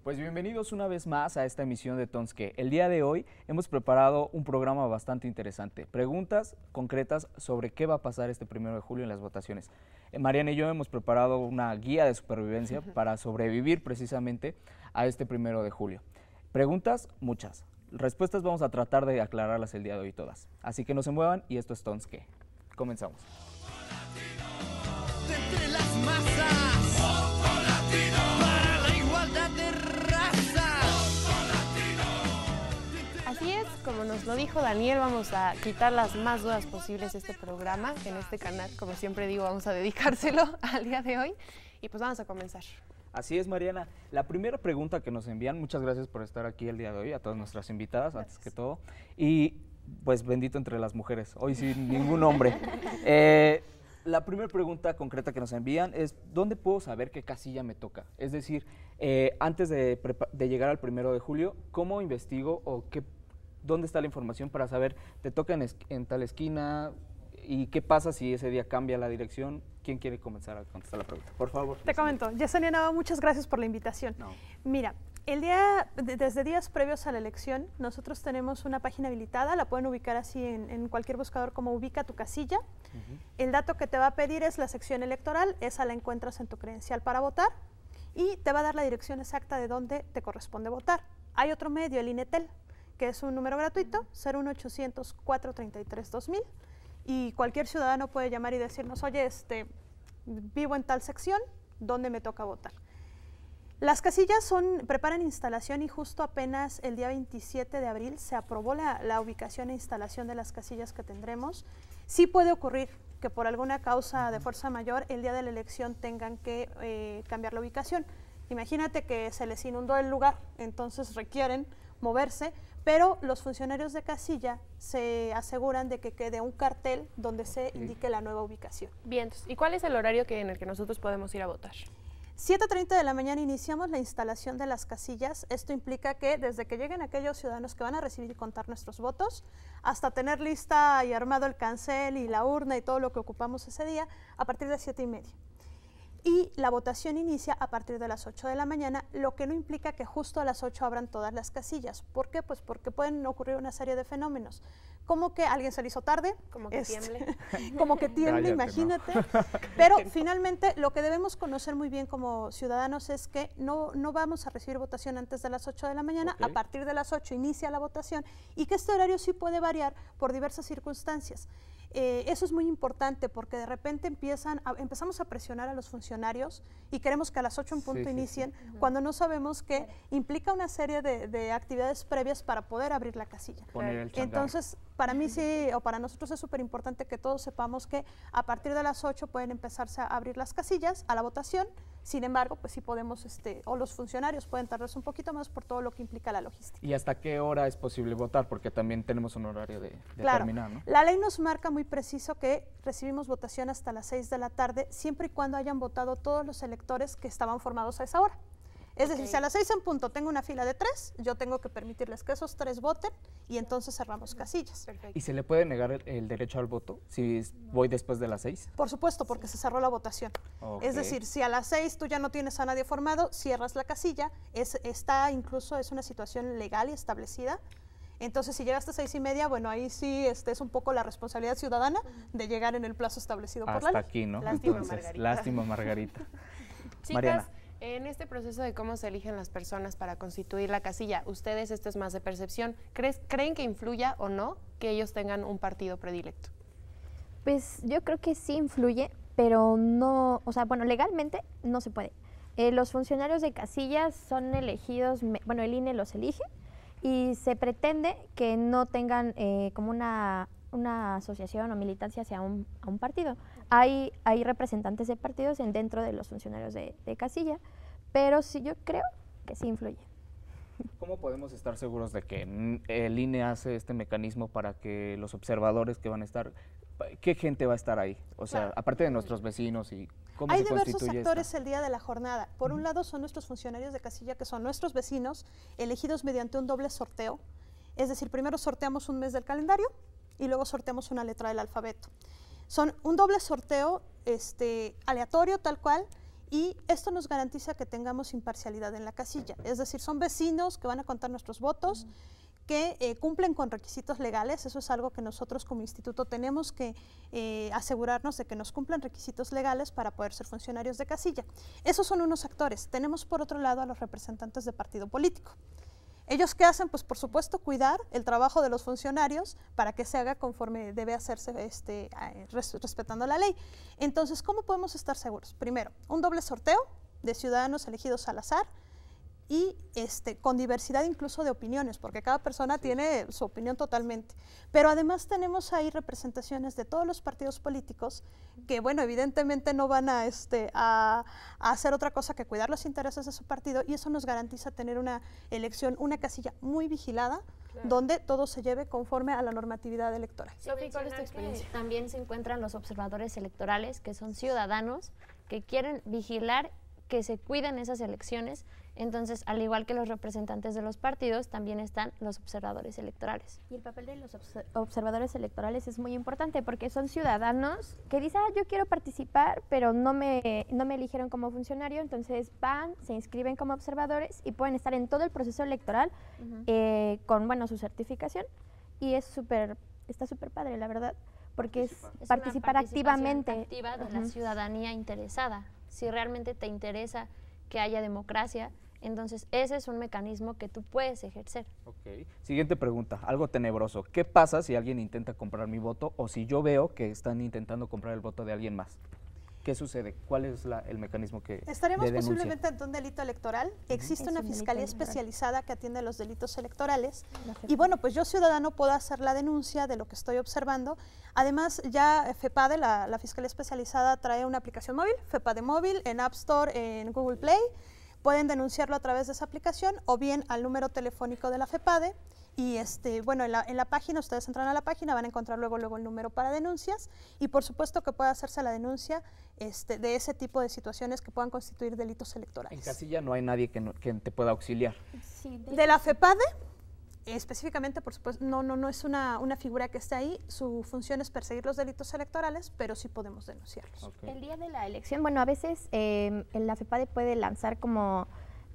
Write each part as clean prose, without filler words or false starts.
Pues bienvenidos una vez más a esta emisión de Tonske. El día de hoy hemos preparado un programa bastante interesante. Preguntas concretas sobre qué va a pasar este 1 de julio en las votaciones. Mariana y yo hemos preparado una guía de supervivencia para sobrevivir precisamente a este 1 de julio. Preguntas, muchas. Respuestas vamos a tratar de aclararlas el día de hoy todas. Así que no se muevan y esto es Tonske. Comenzamos. Entre las masas, voto latino, para la igualdad de razas. Así es, como nos lo dijo Daniel, vamos a quitar las más dudas posibles de este programa. En este canal, como siempre digo, vamos a dedicárselo al día de hoy. Y pues vamos a comenzar. Así es, Mariana. La primera pregunta que nos envían, muchas gracias por estar aquí el día de hoy, a todas nuestras invitadas, antes que todo. Y pues bendito entre las mujeres, hoy sí ningún hombre. La primera pregunta concreta que nos envían es, ¿dónde puedo saber qué casilla me toca? Es decir, antes de llegar al 1 de julio, ¿cómo investigo o dónde está la información para saber, te toca en tal esquina y qué pasa si ese día cambia la dirección? ¿Quién quiere comenzar a contestar la pregunta? Por favor. Te comento, Yesenia Nava, muchas gracias por la invitación. No. Mira, desde días previos a la elección, nosotros tenemos una página habilitada, la pueden ubicar así en cualquier buscador como Ubica tu casilla. El dato que te va a pedir es la sección electoral, esa la encuentras en tu credencial para votar y te va a dar la dirección exacta de dónde te corresponde votar. Hay otro medio, el INETEL, que es un número gratuito, 01800 433 2000, y cualquier ciudadano puede llamar y decirnos, oye, vivo en tal sección, ¿dónde me toca votar? Las casillas preparan instalación y justo apenas el día 27 de abril se aprobó la ubicación e instalación de las casillas que tendremos. Sí puede ocurrir que por alguna causa de fuerza mayor el día de la elección tengan que cambiar la ubicación. Imagínate que se les inundó el lugar, entonces requieren moverse, pero los funcionarios de casilla se aseguran de que quede un cartel donde se indique la nueva ubicación. Bien, ¿y cuál es el horario en el que nosotros podemos ir a votar? 7:30 de la mañana iniciamos la instalación de las casillas. Esto implica que desde que lleguen aquellos ciudadanos que van a recibir y contar nuestros votos, hasta tener lista y armado el cancel y la urna y todo lo que ocupamos ese día, a partir de 7:30. Y la votación inicia a partir de las 8 de la mañana, lo que no implica que justo a las 8 abran todas las casillas. ¿Por qué? Pues porque pueden ocurrir una serie de fenómenos, como que alguien se le hizo tarde, como que tiemble, como que tiemble, imagínate. No. Pero finalmente lo que debemos conocer muy bien como ciudadanos es que no vamos a recibir votación antes de las 8 de la mañana, a partir de las 8 inicia la votación y que este horario sí puede variar por diversas circunstancias. Eso es muy importante porque de repente empezamos a presionar a los funcionarios y queremos que a las 8 en punto inicien, cuando no sabemos que implica una serie de actividades previas para poder abrir la casilla. Entonces, para mí sí, o para nosotros es súper importante que todos sepamos que a partir de las 8 pueden empezarse a abrir las casillas a la votación. Sin embargo, pues sí podemos, o los funcionarios pueden tardarse un poquito más por todo lo que implica la logística. ¿Y hasta qué hora es posible votar? Porque también tenemos un horario de terminar, ¿no? La ley nos marca muy preciso que recibimos votación hasta las 6 de la tarde, siempre y cuando hayan votado todos los electores que estaban formados a esa hora. Es decir, si a las 6 en punto tengo una fila de 3, yo tengo que permitirles que esos 3 voten y entonces cerramos casillas. Perfecto. ¿Y se le puede negar el derecho al voto si voy después de las 6? Por supuesto, porque se cerró la votación. Es decir, si a las 6 tú ya no tienes a nadie formado, cierras la casilla, es una situación legal y establecida. Entonces, si llegaste a 6:30, bueno, ahí sí es un poco la responsabilidad ciudadana de llegar en el plazo establecido por la ley. Hasta aquí, ¿no? Lástima, Entonces, Margarita. Lástima, Margarita. Chicas, Mariana. En este proceso de cómo se eligen las personas para constituir la casilla, ustedes, esto es más de percepción, ¿creen que influya o no que ellos tengan un partido predilecto? Pues yo creo que sí influye, pero no, o sea, bueno, legalmente no se puede. Los funcionarios de casillas son elegidos, bueno, el INE los elige y se pretende que no tengan como una asociación o militancia hacia un partido. Hay representantes de partidos dentro de los funcionarios de casilla, pero sí yo creo que sí influye. ¿Cómo podemos estar seguros de que el INE hace este mecanismo para que los observadores que van a estar, qué gente va a estar ahí? O sea, aparte de nuestros vecinos y cómo hay se constituye diversos actores el día de la jornada. Por un lado son nuestros funcionarios de casilla, que son nuestros vecinos, elegidos mediante un doble sorteo. Es decir, primero sorteamos un mes del calendario y luego sorteamos una letra del alfabeto. Son un doble sorteo aleatorio tal cual, y esto nos garantiza que tengamos imparcialidad en la casilla, es decir, son vecinos que van a contar nuestros votos, que cumplen con requisitos legales. Eso es algo que nosotros como instituto tenemos que asegurarnos de que nos cumplan requisitos legales para poder ser funcionarios de casilla. Esos son unos actores. Tenemos por otro lado a los representantes de partido político. ¿Ellos qué hacen? Pues por supuesto cuidar el trabajo de los funcionarios para que se haga conforme debe hacerse respetando la ley. Entonces, ¿cómo podemos estar seguros? Primero, un doble sorteo de ciudadanos elegidos al azar y con diversidad incluso de opiniones, porque cada persona tiene su opinión totalmente. Pero además tenemos ahí representaciones de todos los partidos políticos que, bueno, evidentemente no van a hacer otra cosa que cuidar los intereses de su partido, y eso nos garantiza tener una elección, una casilla muy vigilada, donde todo se lleve conforme a la normatividad electoral. Sofi, ¿cuál es tu experiencia? También se encuentran los observadores electorales, que son ciudadanos que quieren vigilar que se cuiden esas elecciones. Entonces, al igual que los representantes de los partidos, también están los observadores electorales. Y el papel de los observadores electorales es muy importante porque son ciudadanos que dicen, yo quiero participar, pero no me eligieron como funcionario, entonces van, se inscriben como observadores y pueden estar en todo el proceso electoral con, bueno, su certificación, y es está súper padre, la verdad, porque es participar activamente. Activa de la ciudadanía interesada. Si realmente te interesa que haya democracia, entonces ese es un mecanismo que tú puedes ejercer. Ok. Siguiente pregunta, algo tenebroso. ¿Qué pasa si alguien intenta comprar mi voto o si yo veo que están intentando comprar el voto de alguien más? ¿Qué sucede? ¿Cuál es el mecanismo que estaríamos de denuncia? posiblemente ante un delito electoral. Existe una fiscalía especializada que atiende los delitos electorales. Y bueno, pues yo ciudadano puedo hacer la denuncia de lo que estoy observando. Además, ya FEPADE, la fiscalía especializada, trae una aplicación móvil, FEPADE móvil, en App Store, en Google Play. Pueden denunciarlo a través de esa aplicación o bien al número telefónico de la FEPADE. Y bueno, en la página, ustedes entran a la página, van a encontrar luego el número para denuncias, y por supuesto que puede hacerse la denuncia de ese tipo de situaciones que puedan constituir delitos electorales. En casilla no hay nadie que te pueda auxiliar. Sí, de la FEPADE, específicamente, por supuesto, no es una figura que esté ahí. Su función es perseguir los delitos electorales, pero sí podemos denunciarlos. Okay. El día de la elección, bueno, a veces la FEPADE puede lanzar como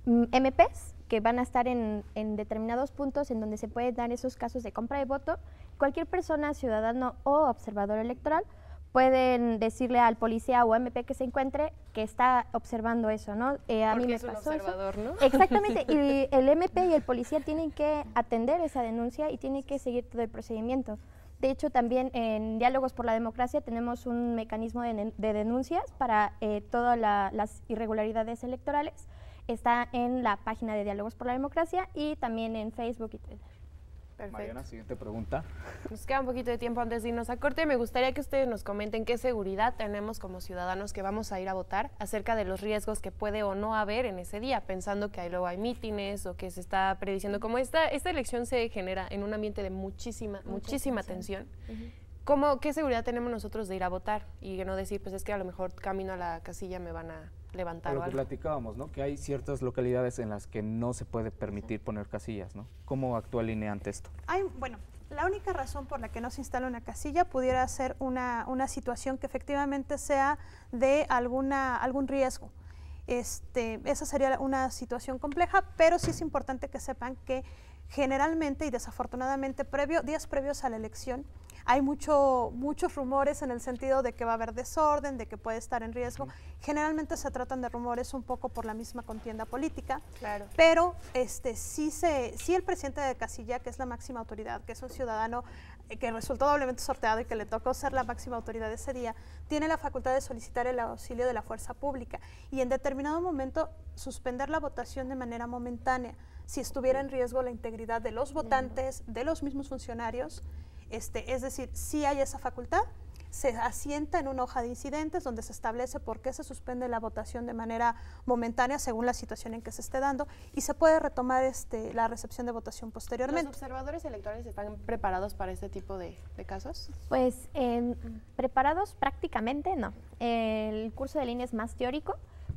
MPs que van a estar en determinados puntos en donde se pueden dar esos casos de compra de voto. Cualquier persona, ciudadano o observador electoral, pueden decirle al policía o MP que se encuentre que está observando eso, ¿no? A mí me pasó observador, eso. ¿no? Exactamente, y el MP y el policía tienen que atender esa denuncia y tienen que seguir todo el procedimiento. De hecho, también en Diálogos por la Democracia tenemos un mecanismo de denuncias para todas las irregularidades electorales. Está en la página de Diálogos por la Democracia y también en Facebook y Twitter. Perfecto. Mariana, siguiente pregunta. Nos queda un poquito de tiempo antes de irnos a corte. Me gustaría que ustedes nos comenten qué seguridad tenemos como ciudadanos que vamos a ir a votar acerca de los riesgos que puede o no haber en ese día, pensando que luego hay mítines o que se está prediciendo. Como esta elección se genera en un ambiente de muchísima tensión. ¿Qué seguridad tenemos nosotros de ir a votar y no decir, pues es que a lo mejor camino a la casilla me van a levantar Lo o que algo? platicábamos, ¿no? Que hay ciertas localidades en las que no se puede permitir poner casillas, ¿no? ¿Cómo actúa el INE ante esto? Bueno, la única razón por la que no se instala una casilla pudiera ser una situación que efectivamente sea de algún riesgo. Esa sería una situación compleja, pero sí es importante que sepan que generalmente y desafortunadamente días previos a la elección hay muchos rumores en el sentido de que va a haber desorden, de que puede estar en riesgo. Generalmente se tratan de rumores un poco por la misma contienda política, Claro. pero sí el presidente de casilla, que es la máxima autoridad, que es un ciudadano que resultó doblemente sorteado y que le tocó ser la máxima autoridad ese día, tiene la facultad de solicitar el auxilio de la fuerza pública y en determinado momento suspender la votación de manera momentánea si estuviera en riesgo la integridad de los votantes, de los mismos funcionarios. Es decir, sí hay esa facultad, se asienta en una hoja de incidentes donde se establece por qué se suspende la votación de manera momentánea según la situación en que se esté dando y se puede retomar la recepción de votación posteriormente. ¿Los observadores electorales están preparados para este tipo de casos? Pues preparados prácticamente no. El curso de línea es más teórico,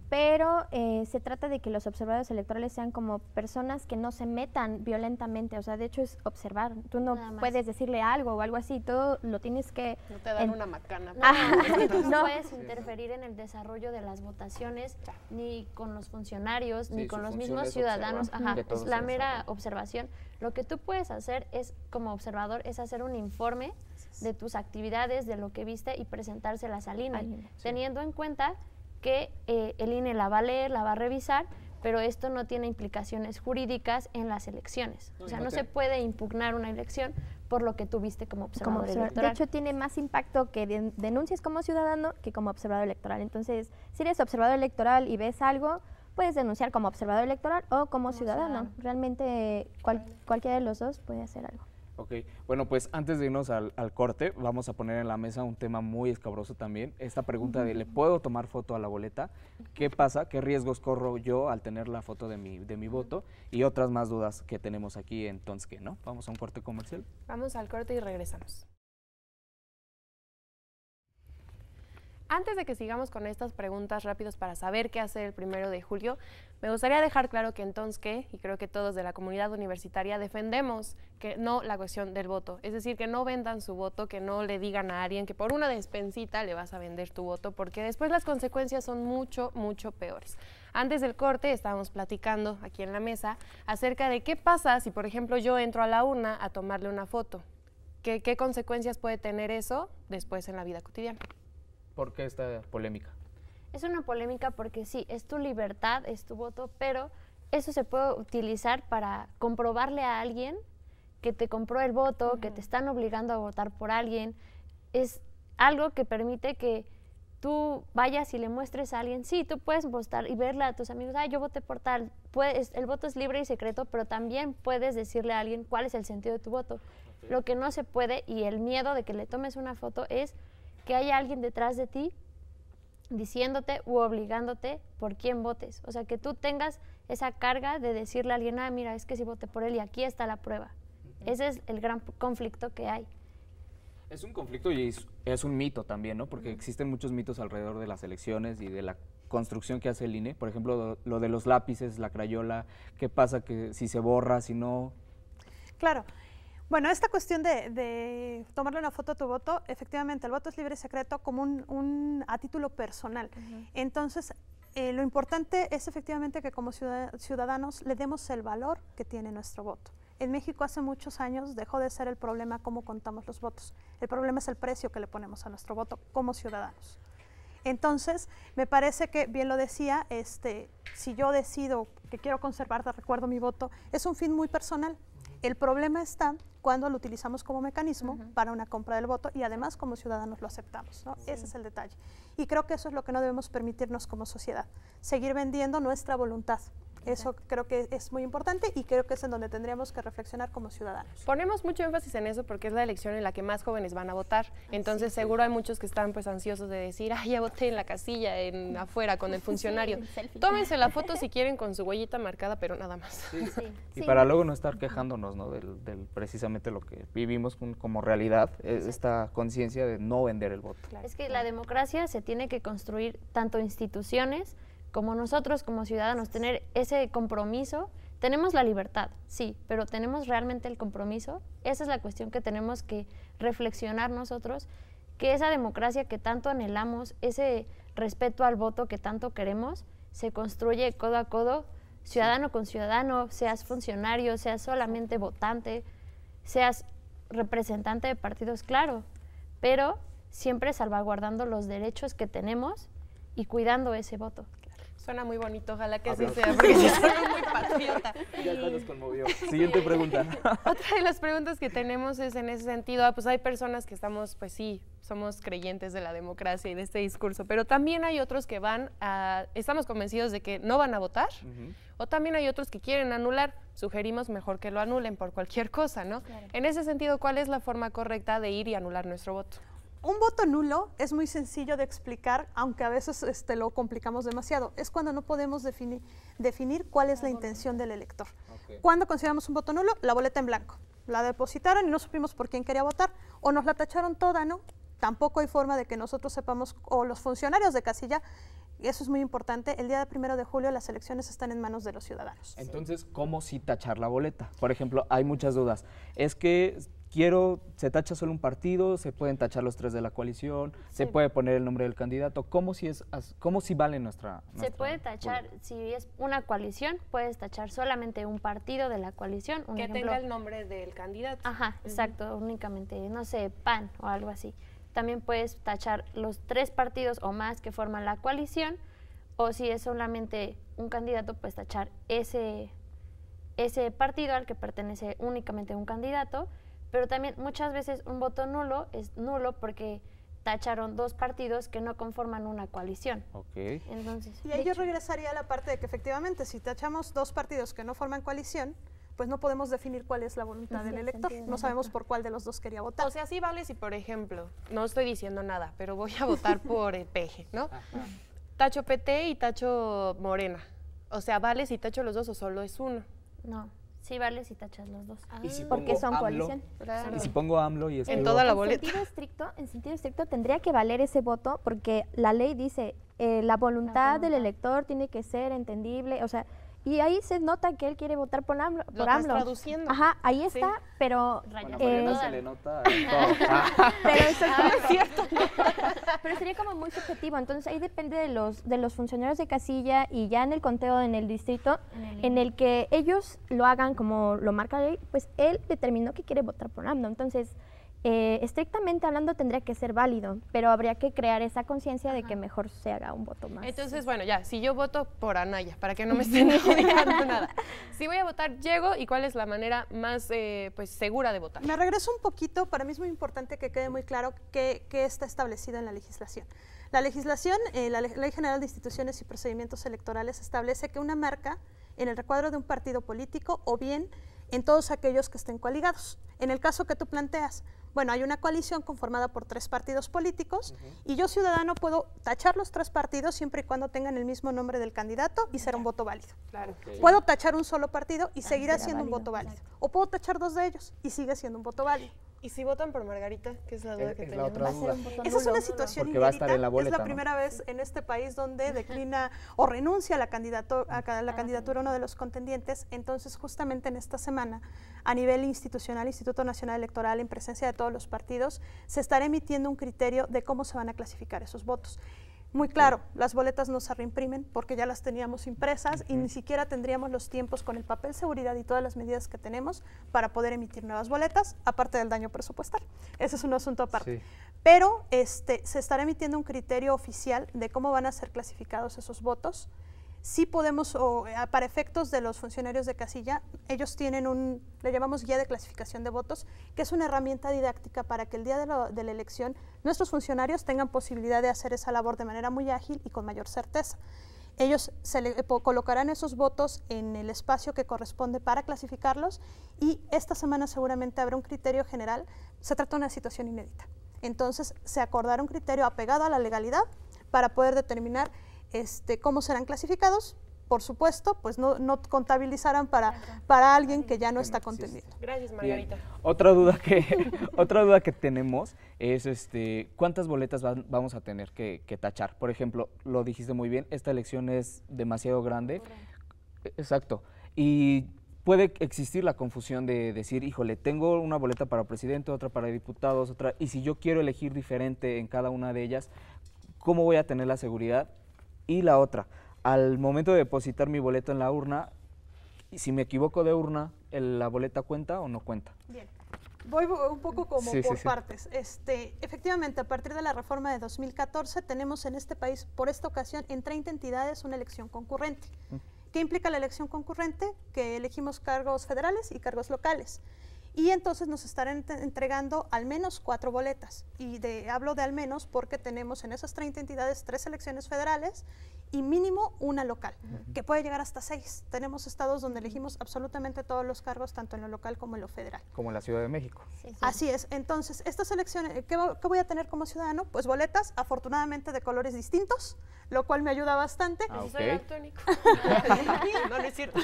pero se trata de que los observadores electorales sean como personas que no se metan violentamente, o sea, de hecho es observar, tú no Nada más. puedes decirle algo o algo así, todo lo tienes que... No te dan una macana. Es que tú no, No. puedes interferir en el desarrollo de las votaciones, ni con los funcionarios, Sí, ni su con los función mismos es ciudadanos. observar, Ajá, que todo es se la mera desarrolle. observación. Lo que tú puedes hacer es, como observador, es hacer un informe de tus actividades, de lo que viste y presentárselas al INE, Al INE, teniendo en cuenta que el INE la va a leer, la va a revisar, pero esto no tiene implicaciones jurídicas en las elecciones. O sea, no se puede impugnar una elección por lo que tú viste como observador De electoral. hecho, tiene más impacto que denuncies como ciudadano que como observador electoral. Entonces, si eres observador electoral y ves algo, puedes denunciar como observador electoral o como ciudadano. ciudadano. Realmente, cualquiera de los dos puede hacer algo. Ok, bueno, pues antes de irnos al corte, vamos a poner en la mesa un tema muy escabroso también. Esta pregunta de, ¿le puedo tomar foto a la boleta? ¿Qué pasa? ¿Qué riesgos corro yo al tener la foto de mi voto? Y otras más dudas que tenemos aquí en Tonske, ¿no? Vamos a un corte comercial. Vamos al corte y regresamos. Antes de que sigamos con estas preguntas rápidas para saber qué hacer el 1 de julio, me gustaría dejar claro que en Tonske, y creo que todos de la comunidad universitaria, defendemos que no la cuestión del voto. Es decir, que no vendan su voto, que no le digan a alguien que por una despensita le vas a vender tu voto, porque después las consecuencias son mucho, mucho peores. Antes del corte estábamos platicando aquí en la mesa acerca de qué pasa si, por ejemplo, yo entro a la urna a tomarle una foto. ¿Qué consecuencias puede tener eso después en la vida cotidiana? ¿Por qué esta polémica? Es una polémica porque sí, es tu libertad, es tu voto, pero eso se puede utilizar para comprobarle a alguien que te compró el voto, que te están obligando a votar por alguien. Es algo que permite que tú vayas y le muestres a alguien, sí, tú puedes votar y verle a tus amigos, yo voté por tal. El voto es libre y secreto, pero también puedes decirle a alguien cuál es el sentido de tu voto. Lo que no se puede, y el miedo de que le tomes una foto, es que haya alguien detrás de ti diciéndote u obligándote por quién votes. O sea, que tú tengas esa carga de decirle a alguien, mira, es que sí voté por él y aquí está la prueba. Ese es el gran conflicto que hay. Es un conflicto y es un mito también, ¿no? Porque existen muchos mitos alrededor de las elecciones y de la construcción que hace el INE. Por ejemplo, lo de los lápices, la crayola, ¿qué pasa que si se borra, si no? Claro. Bueno, esta cuestión de tomarle una foto a tu voto, efectivamente, el voto es libre y secreto como a título personal. Entonces, lo importante es efectivamente que como ciudadanos le demos el valor que tiene nuestro voto. En México hace muchos años dejó de ser el problema cómo contamos los votos. El problema es el precio que le ponemos a nuestro voto como ciudadanos. Entonces, me parece que, bien lo decía, si yo decido que quiero conservar de recuerdo mi voto, es un fin muy personal. El problema está cuando lo utilizamos como mecanismo para una compra del voto y además como ciudadanos lo aceptamos, ¿no? Ese es el detalle. Y creo que eso es lo que no debemos permitirnos como sociedad, seguir vendiendo nuestra voluntad. Eso creo que es muy importante y creo que es en donde tendríamos que reflexionar como ciudadanos. Ponemos mucho énfasis en eso porque es la elección en la que más jóvenes van a votar. Entonces seguro hay muchos que están pues ansiosos de decir, ya voté en la casilla, afuera con el funcionario. el selfie. Tómense la foto si quieren con su huellita marcada, pero nada más. Y para luego no estar quejándonos, ¿no? Del precisamente lo que vivimos como realidad, esta conciencia de no vender el voto. Es que la democracia se tiene que construir tanto instituciones como nosotros como ciudadanos, tener ese compromiso. Tenemos la libertad, sí, pero ¿tenemos realmente el compromiso? Esa es la cuestión que tenemos que reflexionar nosotros, que esa democracia que tanto anhelamos, ese respeto al voto que tanto queremos, se construye codo a codo, ciudadano con ciudadano, seas funcionario, seas solamente votante, seas representante de partidos, claro, pero siempre salvaguardando los derechos que tenemos y cuidando ese voto. Suena muy bonito, ojalá que así Aplausos. sea, porque yo soy muy patriota. Ya nos conmovió. Siguiente pregunta. Otra de las preguntas que tenemos es en ese sentido, pues hay personas que estamos, pues sí, somos creyentes de la democracia y de este discurso, pero también hay otros que estamos convencidos de que no van a votar, o también hay otros que quieren anular. Sugerimos mejor que lo anulen por cualquier cosa, ¿no? Claro. En ese sentido, ¿cuál es la forma correcta de ir y anular nuestro voto? Un voto nulo es muy sencillo de explicar, aunque a veces lo complicamos demasiado. Es cuando no podemos definir cuál es la intención del elector. ¿Cuándo consideramos un voto nulo? La boleta en blanco. La depositaron y no supimos por quién quería votar, o nos la tacharon toda, ¿no? Tampoco hay forma de que nosotros sepamos, o los funcionarios de casilla, eso es muy importante, el día 1 de julio las elecciones están en manos de los ciudadanos. Entonces, ¿cómo sí tachar la boleta? Por ejemplo, hay muchas dudas. Es que se tacha solo un partido, se pueden tachar los 3 de la coalición, se puede poner el nombre del candidato. ¿Cómo si vale nuestra Se puede tachar, boleta? si es una coalición, puedes tachar solamente un partido de la coalición. Un Que ejemplo, tenga el nombre del candidato. Ajá, exacto, únicamente, no sé, PAN o algo así. También puedes tachar los 3 partidos o más que forman la coalición, o si es solamente un candidato, pues tachar ese partido al que pertenece únicamente un candidato. Pero también muchas veces un voto nulo es nulo porque tacharon 2 partidos que no conforman una coalición. Ok. Entonces, Y ahí yo regresaría a la parte de que efectivamente si tachamos 2 partidos que no forman coalición, pues no podemos definir cuál es la voluntad del elector, no sabemos por cuál de los 2 quería votar. O sea, sí vale si, por ejemplo, no estoy diciendo nada, pero voy a votar por el PG, ¿no? Tacho PT y tacho Morena. O sea, ¿vale si tacho los 2 o solo es uno? no, sí vale si tachas los 2. ¿Y si Porque pongo son AMLO? coalición. Claro. ¿Y si pongo AMLO y escribo? toda la boleta. En sentido estricto tendría que valer ese voto porque la ley dice la voluntad del elector tiene que ser entendible, o sea, y ahí se nota que él quiere votar por AMLO. Lo estás traduciendo. Ajá, ahí Sí. está, pero Rayas. Mariana Toda- se le nota en todo. pero eso es cierto. Pero sería como muy subjetivo, entonces ahí depende de los funcionarios de casilla y ya en el conteo en el distrito, en el que ellos lo hagan como lo marca la ley, pues él determinó que quiere votar por AMLO, entonces estrictamente hablando tendría que ser válido, pero habría que crear esa conciencia de que mejor se haga un voto más. Entonces, bueno, ya, si yo voto por Anaya, para que no me estén adjudicando nada. Si voy a votar, llego, ¿y cuál es la manera más pues, segura de votar? Me regreso un poquito, para mí es muy importante que quede muy claro qué está establecido en la legislación. La legislación, la Ley General de Instituciones y Procedimientos Electorales establece que una marca en el recuadro de un partido político o bien en todos aquellos que estén coaligados. En el caso que tú planteas, bueno, hay una coalición conformada por 3 partidos políticos y yo, ciudadano, puedo tachar los 3 partidos siempre y cuando tengan el mismo nombre del candidato y será un voto válido. Claro. Puedo tachar un solo partido y seguirá será siendo un válido, voto válido. O puedo tachar 2 de ellos y sigue siendo un voto válido. ¿Y si votan por Margarita? Que es la duda que Es la tenemos. otra duda. Esa es una situación Porque va a estar inédita. en la boleta, es la ¿no? primera vez en este país donde declina o renuncia a la candidatura uno de los contendientes. Entonces, justamente en esta semana, a nivel institucional, Instituto Nacional Electoral, en presencia de todos los partidos, se estará emitiendo un criterio de cómo se van a clasificar esos votos. Muy claro, las boletas no se reimprimen porque ya las teníamos impresas y ni siquiera tendríamos los tiempos con el papel seguridad y todas las medidas que tenemos para poder emitir nuevas boletas, aparte del daño presupuestal. Ese es un asunto aparte. Sí. Pero se estará emitiendo un criterio oficial de cómo van a ser clasificados esos votos. Sí podemos, para efectos de los funcionarios de casilla, ellos tienen le llamamos guía de clasificación de votos, que es una herramienta didáctica para que el día de la elección nuestros funcionarios tengan posibilidad de hacer esa labor de manera muy ágil y con mayor certeza. Ellos colocarán esos votos en el espacio que corresponde para clasificarlos y esta semana seguramente habrá un criterio general. Se trata de una situación inédita. Entonces se acordará un criterio apegado a la legalidad para poder determinar cómo serán clasificados. Por supuesto, pues no contabilizarán para alguien que ya no está contendiendo. Gracias, Bien. Margarita. Otra duda que tenemos es ¿cuántas boletas vamos a tener que tachar? Por ejemplo, lo dijiste muy bien, esta elección es demasiado grande. Exacto. Y puede existir la confusión de decir, híjole, tengo una boleta para presidente, otra para diputados, otra, y si yo quiero elegir diferente en cada una de ellas, ¿cómo voy a tener la seguridad? Y la otra, al momento de depositar mi boleto en la urna, si me equivoco de urna, ¿la boleta cuenta o no cuenta? Bien. Voy un poco como Sí, por sí. partes. Efectivamente, a partir de la reforma de 2014 tenemos en este país, por esta ocasión, en 30 entidades una elección concurrente. ¿Qué implica la elección concurrente? Que elegimos cargos federales y cargos locales. Y entonces nos estarán entregando al menos 4 boletas. Y hablo de al menos porque tenemos en esas 30 entidades 3 elecciones federales y mínimo una local, que puede llegar hasta 6. Tenemos estados donde elegimos absolutamente todos los cargos, tanto en lo local como en lo federal. Como en la Ciudad de México. Sí, sí. Así es. Entonces, estas elecciones, ¿qué voy a tener como ciudadano? Pues boletas, afortunadamente de colores distintos, lo cual me ayuda bastante. Ah, Soy ok. daltónico. No, no es cierto.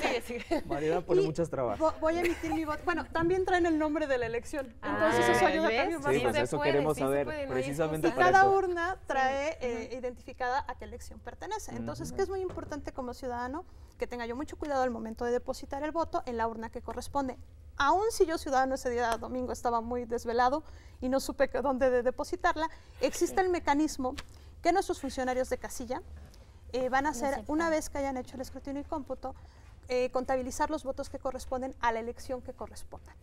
Sigue, sigue. Mariana pone Y muchas trabas. Voy a emitir mi voto. Bueno, también traen el nombre de la elección. Entonces, Ah, eso ayuda ¿ves? también Sí, bastante. pues se eso puede, queremos sí se saber, puede, no hay precisamente Y excusa. para cada eso. urna trae identificada a qué elección pertenece. Entonces, que es muy importante como ciudadano que tenga yo mucho cuidado al momento de depositar el voto en la urna que corresponde. Aún si yo, ciudadano, ese día domingo estaba muy desvelado y no supe dónde depositarla, existe el mecanismo que nuestros funcionarios de casilla van a hacer, una vez que hayan hecho el escrutinio y cómputo, contabilizar los votos que corresponden a la elección que correspondan.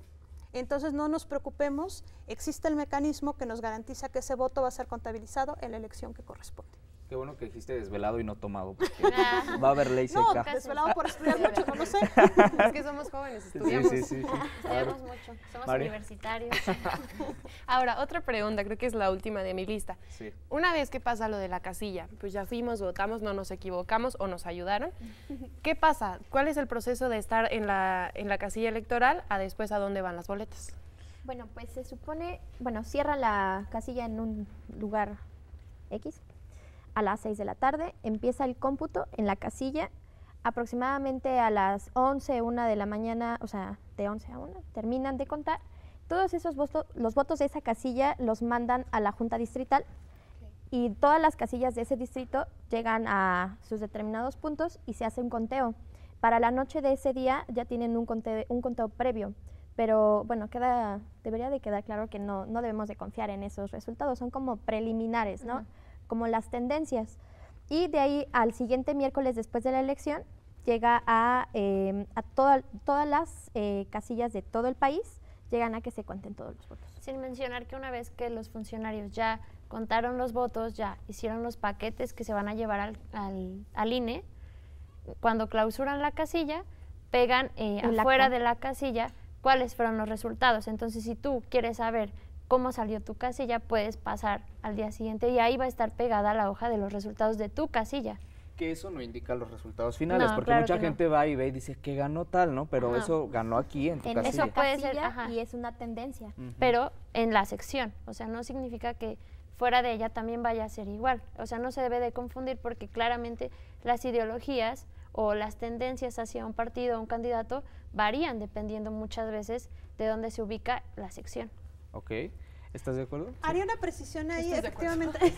Entonces no nos preocupemos, existe el mecanismo que nos garantiza que ese voto va a ser contabilizado en la elección que corresponde. Qué bueno que dijiste desvelado y no tomado, porque Ah, va a haber ley No, seca. desvelado por estudiar mucho, no lo sé. Es que somos jóvenes, Sí, estudiamos. sí, sí. estudiamos mucho, somos María. universitarios. Ahora, otra pregunta, creo que es la última de mi lista. Sí. Una vez que pasa lo de la casilla, pues ya fuimos, votamos, no nos equivocamos o nos ayudaron. ¿Qué pasa? ¿Cuál es el proceso de estar en la casilla electoral a después a dónde van las boletas? Bueno, pues se supone, bueno, cierra la casilla en un lugar X a las 6 de la tarde, empieza el cómputo en la casilla, aproximadamente a las 11, 1 de la mañana, o sea, de 11 a 1, terminan de contar. Todos esos votos, los votos de esa casilla los mandan a la Junta Distrital y todas las casillas de ese distrito llegan a sus determinados puntos y se hace un conteo. Para la noche de ese día ya tienen un conteo previo, pero bueno, debería de quedar claro que no debemos de confiar en esos resultados, son como preliminares, ¿no? Como las tendencias. Y de ahí al siguiente miércoles después de la elección llega a todas las casillas de todo el país, llegan a que se cuenten todos los votos. Sin mencionar que una vez que los funcionarios ya contaron los votos, ya hicieron los paquetes que se van a llevar al INE, cuando clausuran la casilla, pegan afuera de la casilla cuáles fueron los resultados. Entonces, si tú quieres saber cómo salió tu casilla, puedes pasar al día siguiente y ahí va a estar pegada la hoja de los resultados de tu casilla. Que eso no indica los resultados finales, No, porque claro mucha que no. gente va y ve y dice que ganó tal, ¿no? Pero Ajá. eso ganó aquí en tu En casilla. esa puede ser, casilla ajá. y es una tendencia. Pero en la sección, o sea, no significa que fuera de ella también vaya a ser igual. O sea, no se debe de confundir porque claramente las ideologías o las tendencias hacia un partido o un candidato varían dependiendo muchas veces de dónde se ubica la sección. Ok. ¿Estás de acuerdo? Haría una precisión ahí, Estoy de acuerdo. efectivamente.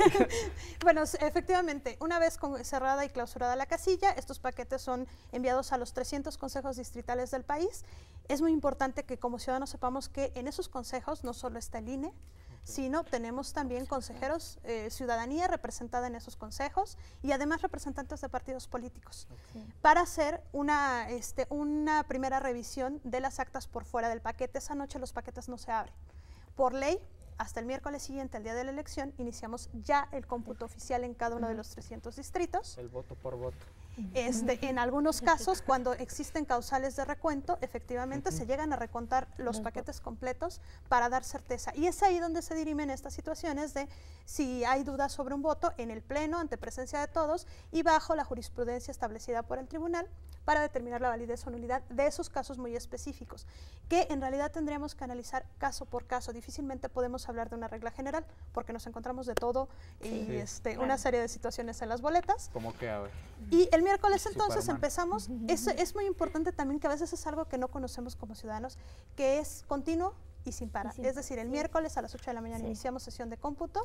Bueno, efectivamente, una vez cerrada y clausurada la casilla, estos paquetes son enviados a los 300 consejos distritales del país. Es muy importante que como ciudadanos sepamos que en esos consejos no solo está el INE, sino tenemos también consejeros, ciudadanía representada en esos consejos y además representantes de partidos políticos para hacer una primera revisión de las actas por fuera del paquete. Esa noche los paquetes no se abren. Por ley, hasta el miércoles siguiente, el día de la elección, iniciamos ya el cómputo oficial en cada uno de los 300 distritos. El voto por voto. En algunos casos, cuando existen causales de recuento, efectivamente se llegan a recontar los paquetes completos para dar certeza. Y es ahí donde se dirimen estas situaciones de si hay dudas sobre un voto en el pleno, ante presencia de todos y bajo la jurisprudencia establecida por el tribunal para determinar la validez o nulidad de esos casos muy específicos, que en realidad tendríamos que analizar caso por caso. Difícilmente podemos hablar de una regla general porque nos encontramos de todo y una serie de situaciones en las boletas. ¿Cómo que a ver? Y el miércoles entonces Superman. empezamos, es muy importante también que a veces es algo que no conocemos como ciudadanos, que es continuo y sin parar. Es decir, el miércoles a las 8 de la mañana iniciamos sesión de cómputo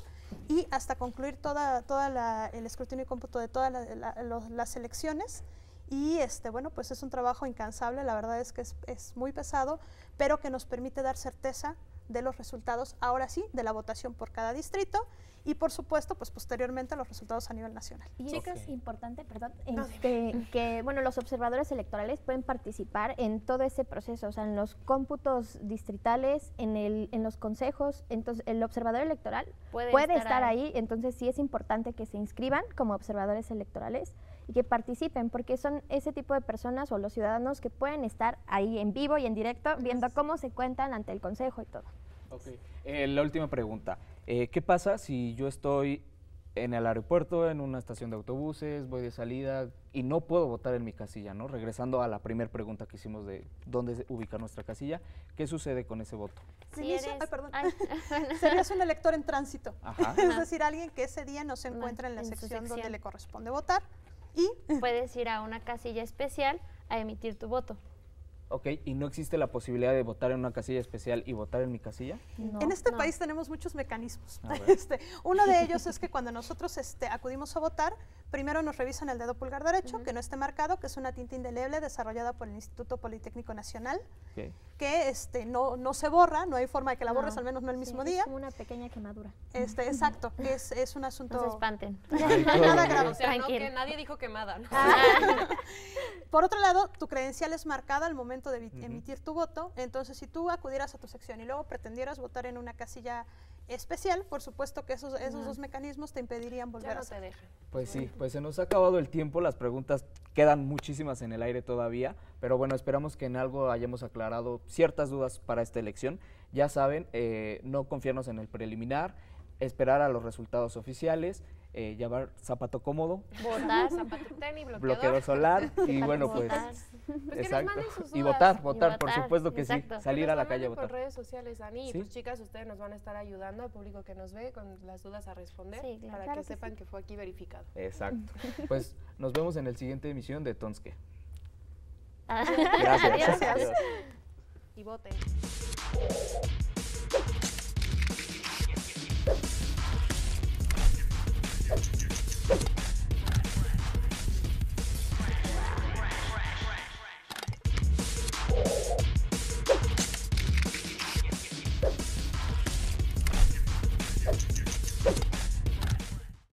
y hasta concluir el escrutinio y cómputo de todas las elecciones. Y bueno, pues es un trabajo incansable, la verdad es que es muy pesado, pero que nos permite dar certeza de los resultados, ahora sí, de la votación por cada distrito y por supuesto, pues posteriormente los resultados a nivel nacional. Y Chicas, es importante, perdón, que bueno, los observadores electorales pueden participar en todo ese proceso, o sea, en los cómputos distritales, en los consejos. Entonces el observador electoral puede estar ahí, entonces sí es importante que se inscriban como observadores electorales y que participen, porque son ese tipo de personas o los ciudadanos que pueden estar ahí en vivo y en directo viendo cómo se cuentan ante el consejo y todo. Ok. La última pregunta. ¿Qué pasa si yo estoy en el aeropuerto, en una estación de autobuses, voy de salida y no puedo votar en mi casilla, ¿no? Regresando a la primera pregunta que hicimos de dónde ubicar nuestra casilla, ¿qué sucede con ese voto? Si Inicio- eres- ay, perdón. ay, Serías un elector en tránsito. Ajá. Es decir, alguien que ese día no se No, encuentra en la en su sección donde sección. le corresponde votar y puedes ir a una casilla especial a emitir tu voto. Ok, ¿y no existe la posibilidad de votar en una casilla especial y votar en mi casilla? No. en este no. país tenemos muchos mecanismos. A ver. Uno de ellos es que cuando nosotros acudimos a votar, primero nos revisan el dedo pulgar derecho, que no esté marcado, que es una tinta indeleble desarrollada por el Instituto Politécnico Nacional, Ok. que no se borra, no hay forma de que la borres, No. al menos no el mismo Sí, día. Es como una pequeña quemadura. Exacto, es un asunto... No se espanten. Nada grave. O sea, no, Tranquilo. que nadie dijo quemada, ¿no? Por otro lado, tu credencial es marcada al momento de emitir tu voto, entonces si tú acudieras a tu sección y luego pretendieras votar en una casilla especial, por supuesto que esos dos mecanismos te impedirían volver Ya a no hacer. te dejan. Pues sí, pues se nos ha acabado el tiempo, las preguntas quedan muchísimas en el aire todavía, pero bueno, esperamos que en algo hayamos aclarado ciertas dudas para esta elección. Ya saben, no confiarnos en el preliminar, esperar a los resultados oficiales, llevar zapato cómodo, Votar. Zapato, tenis, bloqueador. bloqueador solar y bueno, pues Votar. Pues que nos manden sus y dudas. votar, por votar, supuesto que exacto. sí, Que salir nos a la lo calle a manden por votar. redes sociales, Ani, y Sí. pues chicas, ustedes nos van a estar ayudando al público que nos ve con las dudas a responder Sí, claro. para Claro que que sepan que fue aquí verificado. Exacto. Pues nos vemos en la siguiente emisión de Tonske. Ah, Gracias. adiós. Adiós. Y voten.